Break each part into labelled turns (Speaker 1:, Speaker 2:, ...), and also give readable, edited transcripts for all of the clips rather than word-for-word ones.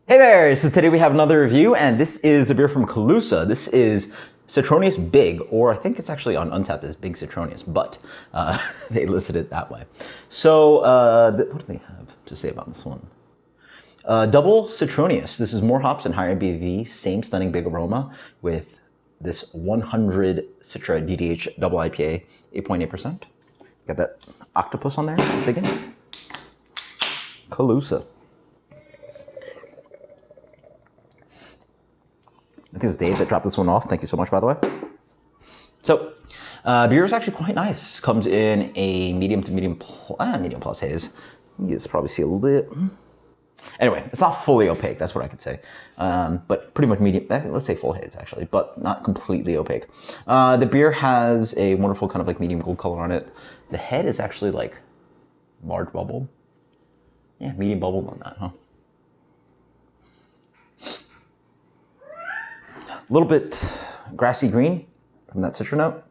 Speaker 1: Hey there! So today we have another review, and this is a beer from Calusa. This is Citronious Big, or I think it's actually on Untappd as Big Citronious, but they listed it that way. So what do they have to say about this one? Double Citronious. This is more hops and higher ABV, same stunning big aroma with this 100 Citra DDH double IPA, 8.8%. Got that octopus on there, I was thinking. Calusa. I think it was Dave that dropped this one off. Thank you so much, by the way. So, beer is actually quite nice. Comes in a medium to medium plus haze. You can probably see a little. Anyway, it's not fully opaque. That's what I could say. But pretty much medium. Let's say full haze actually, but not completely opaque. The beer has a wonderful kind of like medium gold color on it. The head is actually like large bubble. Yeah, medium bubble on that, huh? A little bit grassy green from that Citra note.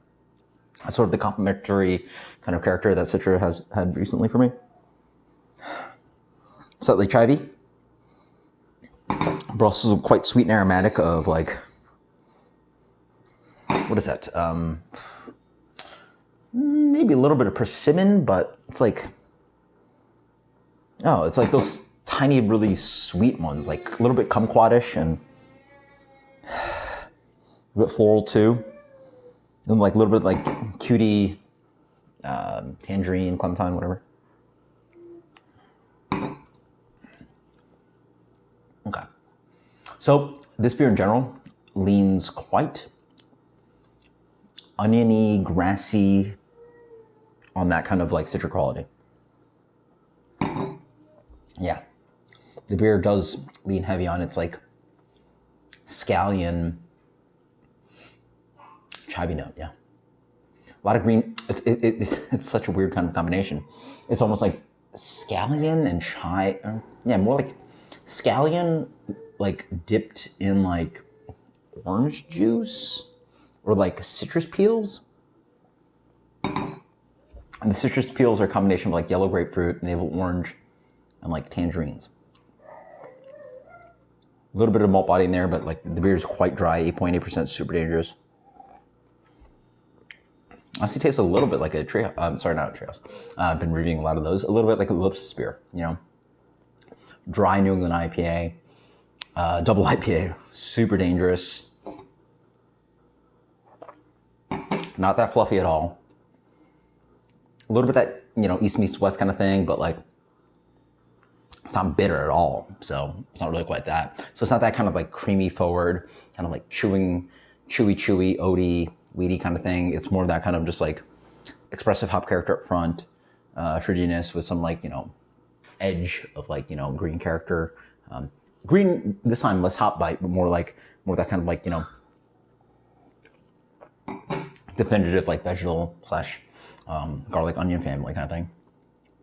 Speaker 1: That's sort of the complementary kind of character that Citra has had recently for me. Slightly chivy, but also quite sweet and aromatic of like, what is that? Maybe a little bit of persimmon, but it's like, oh, it's like those tiny, really sweet ones, like a little bit kumquat-ish and a bit floral too, and like a little bit like cutie, tangerine, clementine, whatever. Okay, so this beer in general leans quite oniony, grassy on that kind of like citric quality. Yeah, the beer does lean heavy on its like scallion, chivy note, yeah. A lot of green. It's such a weird kind of combination. It's almost like scallion and chai. Yeah, more like scallion, like dipped in like orange juice or like citrus peels. And the citrus peels are a combination of like yellow grapefruit, navel orange, and like tangerines. A little bit of malt body in there, but like the beer is quite dry, 8.8%, super dangerous. Honestly, tastes a little bit like a trio. Sorry, not a Treehouse. I've been reviewing a lot of those. A little bit like a Ellipsis beer, you know, dry New England IPA, double IPA, super dangerous. Not that fluffy at all. A little bit that, you know, East meets West kind of thing, but like it's not bitter at all. So it's not really quite that. So it's not that kind of like creamy forward, kind of like chewy, oaty, weedy kind of thing. It's more of that kind of just like expressive hop character up front, fruitiness with some like, you know, edge of like, you know, green character. Green this time, less hop bite, but more that kind of like, you know, definitive like vegetal slash garlic onion family kind of thing.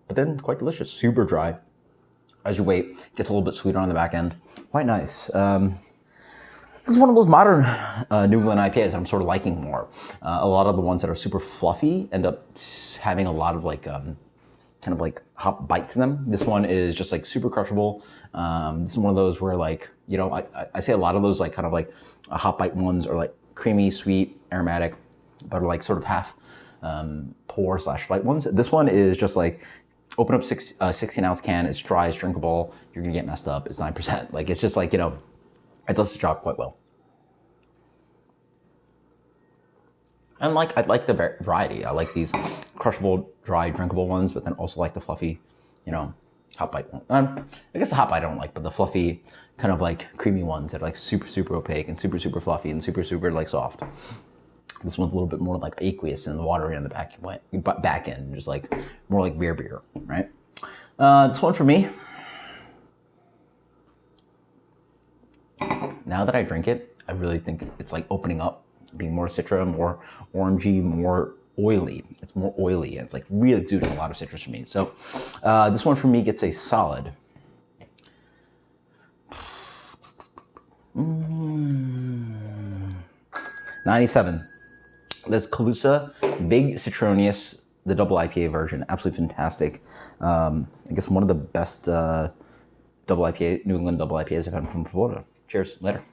Speaker 1: But then quite delicious, super dry. As you wait, gets a little bit sweeter on the back end. Quite nice. This is one of those modern New England IPAs I'm sort of liking more. A lot of the ones that are super fluffy end up having a lot of like kind of like hop bite to them. This one is just like super crushable. This is one of those where like, you know, I say a lot of those like kind of like hop bite ones are like creamy, sweet, aromatic, but are like sort of half pour slash flight ones. This one is just like open up 16-ounce can. It's dry, it's drinkable. You're gonna get messed up. It's 9%. Like it's just like, you know, it does the job quite well. And like, I like the variety. I like these crushable, dry, drinkable ones, but then also like the fluffy, you know, hop bite one. I guess the hop bite I don't like, but the fluffy kind of like creamy ones that are like super, super opaque and super, super fluffy and super, super like soft. This one's a little bit more like aqueous and watery on the back end, just like more like beer, right? This one for me, now that I drink it, I really think it's like opening up, being more Citra, more orangey, more oily. It's more oily, and it's like really exuding a lot of citrus for me. So this one for me gets a solid 97. This Calusa Big Citronious, the double IPA version, absolutely fantastic. I guess one of the best double IPA, New England double IPAs I've had from Florida. Cheers. Later.